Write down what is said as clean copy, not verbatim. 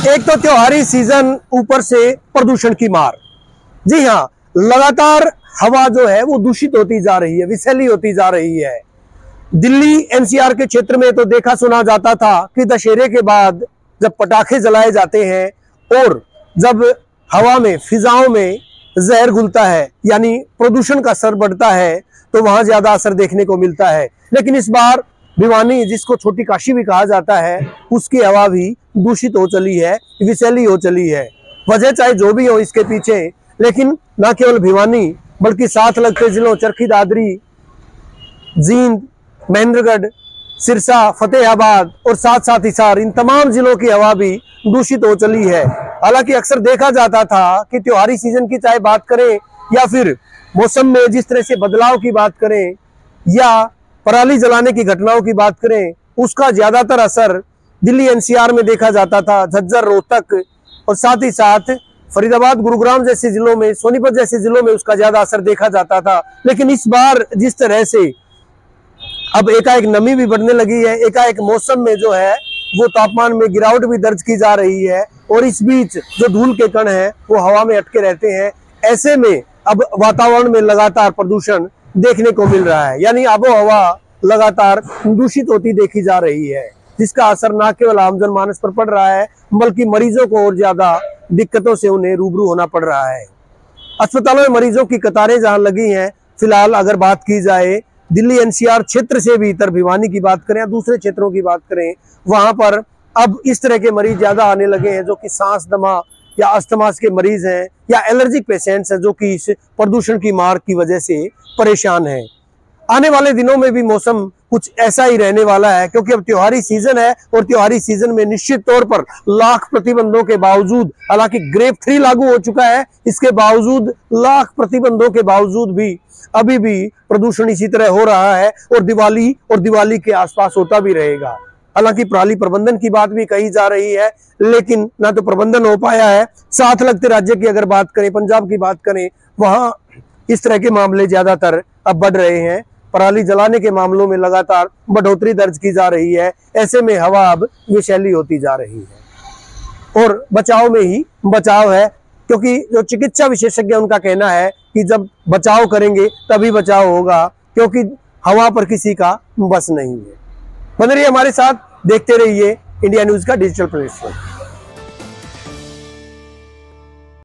एक तो त्योहारी सीजन, ऊपर से प्रदूषण की मार। जी हाँ, लगातार हवा जो है वो दूषित होती जा रही है, विषैली होती जा रही है। दिल्ली एनसीआर के क्षेत्र में तो देखा सुना जाता था कि दशहरे के बाद जब पटाखे जलाए जाते हैं और जब हवा में, फिजाओं में जहर घुलता है, यानी प्रदूषण का स्तर बढ़ता है, तो वहां ज्यादा असर देखने को मिलता है। लेकिन इस बार भिवानी, जिसको छोटी काशी भी कहा जाता है, उसकी हवा भी दूषित हो चली है, विषैली हो चली है। वजह चाहे जो भी हो इसके पीछे, लेकिन न केवल भिवानी बल्कि साथ लगते जिलों चरखी दादरी, जींद, महेंद्रगढ़, सिरसा, फतेहाबाद और साथ साथ हिसार, इन तमाम जिलों की हवा भी दूषित हो चली है। हालांकि अक्सर देखा जाता था कि त्योहारी सीजन की चाहे बात करें या फिर मौसम में जिस तरह से बदलाव की बात करें या पराली जलाने की घटनाओं की बात करें, उसका ज्यादातर असर दिल्ली एनसीआर में देखा जाता था, झज्जर, रोहतक और साथ ही साथ फरीदाबाद, गुरुग्राम जैसे जिलों में, सोनीपत जैसे जिलों में उसका ज्यादा असर देखा जाता था। लेकिन इस बार जिस तरह से अब एकाएक नमी भी बढ़ने लगी है, एकाएक मौसम में जो है वो तापमान में गिरावट भी दर्ज की जा रही है और इस बीच जो धूल के कण हैं वो हवा में अटके रहते हैं। ऐसे में अब वातावरण में लगातार प्रदूषण देखने को मिल रहा है, यानी आबोहवा लगातार दूषित होती देखी जा रही है, जिसका असर न केवल आम जनमानस पर पड़ रहा है बल्कि मरीजों को और ज्यादा दिक्कतों से उन्हें रूबरू होना पड़ रहा है। अस्पतालों में मरीजों की कतारें जहां लगी हैं, फिलहाल अगर बात की जाए दिल्ली एनसीआर क्षेत्र से भीतर भिवानी की बात करें या दूसरे क्षेत्रों की बात करें, वहां पर अब इस तरह के मरीज ज्यादा आने लगे हैं जो कि सांस दमा या अस्थमा के मरीज हैं या एलर्जिक पेशेंट्स हैं जो कि इस प्रदूषण की मार की वजह से परेशान हैं। आने वाले दिनों में भी मौसम कुछ ऐसा ही रहने वाला है, क्योंकि अब त्योहारी सीजन है और त्योहारी सीजन में निश्चित तौर पर लाख प्रतिबंधों के बावजूद, हालांकि ग्रेप 3 लागू हो चुका है, इसके बावजूद, लाख प्रतिबंधों के बावजूद भी अभी भी प्रदूषण इसी तरह हो रहा है और दिवाली के आसपास होता भी रहेगा। हालांकि पराली प्रबंधन की बात भी कही जा रही है, लेकिन ना तो प्रबंधन हो पाया है। साथ लगते राज्य की अगर बात करें, पंजाब की बात करें, वहां इस तरह के मामले ज्यादातर अब बढ़ रहे हैं। पराली जलाने के मामलों में लगातार बढ़ोतरी दर्ज की जा रही है। ऐसे में हवा अब विषैली होती जा रही है और बचाव में ही बचाव है, क्योंकि जो चिकित्सा विशेषज्ञ उनका कहना है कि जब बचाव करेंगे तभी बचाव होगा, क्योंकि हवा पर किसी का बस नहीं है। बने रहिए हमारे साथ, देखते रहिए इंडिया न्यूज का डिजिटल प्लेटफॉर्म।